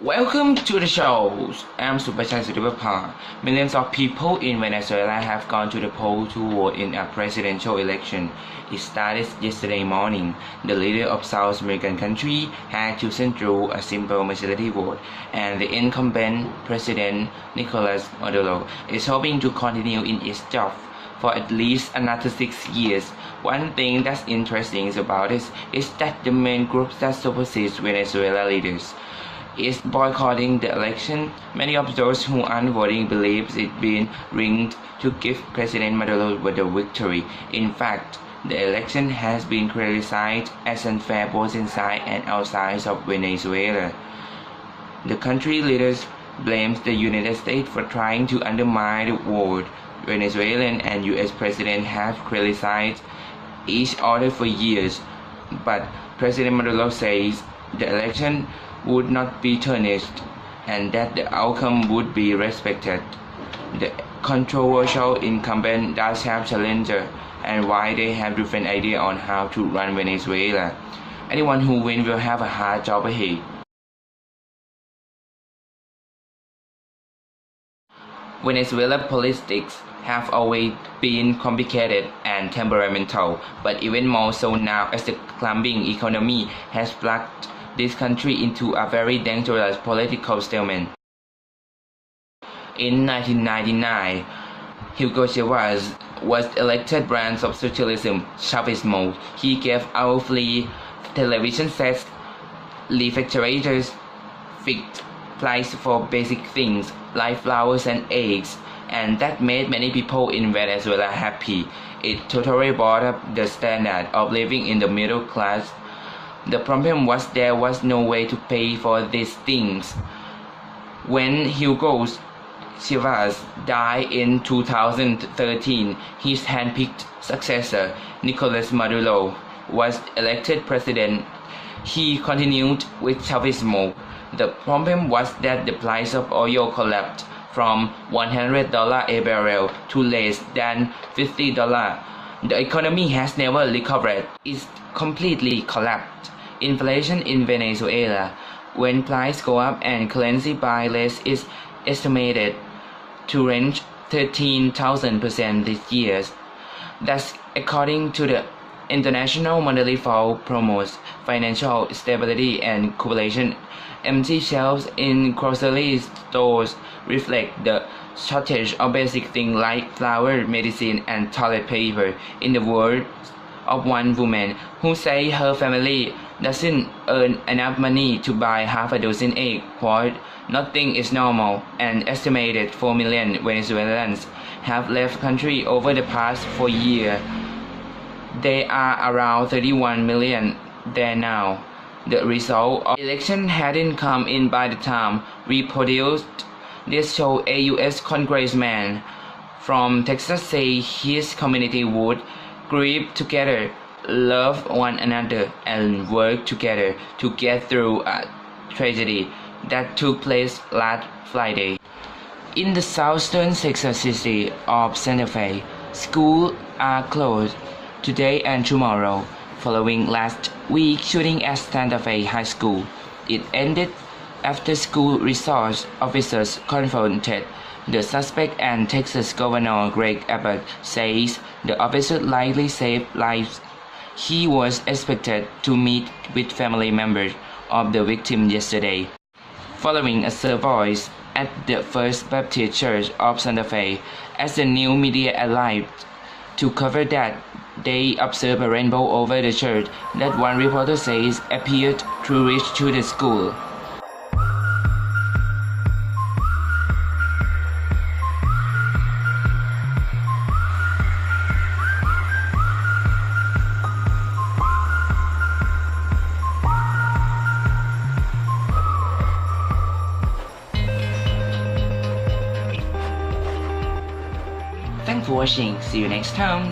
Welcome to the show. I'm Supachai Suttiprapa. Millions of people in Venezuela have gone to the poll to vote in a presidential election. It started yesterday morning. The leader of South American country had chosen through a simple majority vote, and the incumbent president Nicolas Maduro is hoping to continue in his job for at least another 6 years. One thing that's interesting about this is that the main group that supposes Venezuela leaders is boycotting the election. Many of those who aren't voting believe it being rigged to give President Maduro the victory. In fact, the election has been criticized as unfair both inside and outside of Venezuela. The country leaders blames the United States for trying to undermine the vote. Venezuelan and US president have criticized each other for years, but President Maduro says the election would not be tarnished and that the outcome would be respected. The controversial incumbent does have challenger, and why they have different ideas on how to run Venezuela. Anyone who wins will have a hard job ahead. Venezuela politics have always been complicated and temperamental, but even more so now as the climbing economy has plugged this country into a very dangerous political stalemate. In 1999, Hugo Chavez was elected branch of socialism, Chavismo. He gave out free television sets, refrigerators, fixed price for basic things like flowers and eggs, and that made many people in Venezuela happy. It totally brought up the standard of living in the middle class. The problem was there was no way to pay for these things. When Hugo Chavez died in 2013, his hand-picked successor, Nicolas Maduro, was elected president. He continued with Chavismo. The problem was that the price of oil collapsed from $100 a barrel to less than $50. The economy has never recovered. It's completely collapsed. Inflation in Venezuela, when prices go up and currency buy less, is estimated to range 13,000% this year. That's according to the International Monetary Fund promotes financial stability and cooperation. Empty shelves in grocery stores reflect the shortage of basic things like flour, medicine, and toilet paper. In the words of one woman who says her family doesn't earn enough money to buy half a dozen eggs, quote, "Nothing is normal." An estimated 4 million Venezuelans have left country over the past 4 years. There are around 31 million there now. The result of the election hadn't come in by the time we produced this show. A US congressman from Texas said his community would grieve together, love one another, and work together to get through a tragedy that took place last Friday. In the southern Texas city of Santa Fe, schools are closed today and tomorrow, following last week's shooting at Santa Fe High School. It ended after school resource officers confronted the suspect, and Texas Governor Greg Abbott says the officer likely saved lives. He was expected to meet with family members of the victim yesterday. Following a service at the First Baptist Church of Santa Fe, as the new media arrived to cover that, they observed a rainbow over the church that one reporter says appeared to reach to the school. Thanks for watching. See you next time.